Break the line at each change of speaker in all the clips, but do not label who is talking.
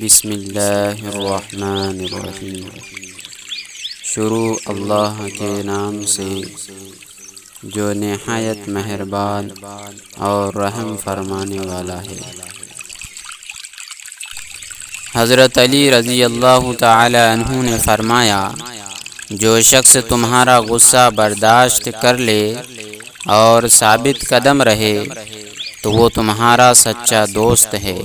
بسم اللہ الرحمن الرحیم۔ شروع اللہ کے نام سے جو نہایت مہربان اور رحم فرمانے والا ہے۔ حضرت علی رضی اللہ تعالی عنہ نے فرمایا، جو شخص تمہارا غصہ برداشت کر لے اور ثابت قدم رہے تو وہ تمہارا سچا دوست ہے۔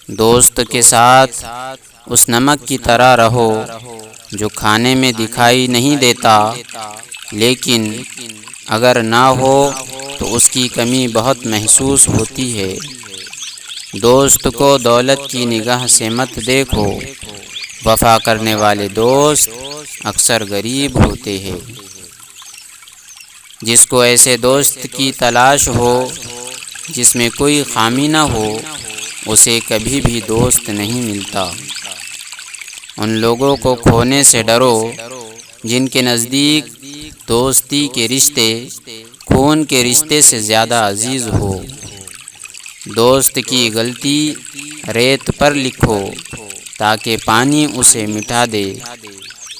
دوست کے ساتھ اس نمک کی طرح رہو جو کھانے میں دکھائی نہیں دیتا، لیکن اگر نہ ہو تو اس کی کمی بہت محسوس ہوتی ہے۔ دوست کو دولت کی نگاہ سے مت دیکھو، وفا کرنے والے دوست اکثر غریب ہوتے ہیں۔ جس کو ایسے دوست کی تلاش ہو جس میں کوئی خامی نہ ہو، اسے کبھی بھی دوست نہیں ملتا۔ ان لوگوں کو کھونے سے ڈرو جن کے نزدیک دوستی کے رشتے خون کے رشتے سے زیادہ عزیز ہو۔ دوست کی غلطی ریت پر لکھو تاکہ پانی اسے مٹا دے،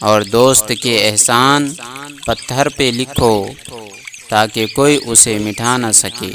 اور دوست کے احسان پتھر پہ لکھو تاکہ کوئی اسے مٹا نہ سکے۔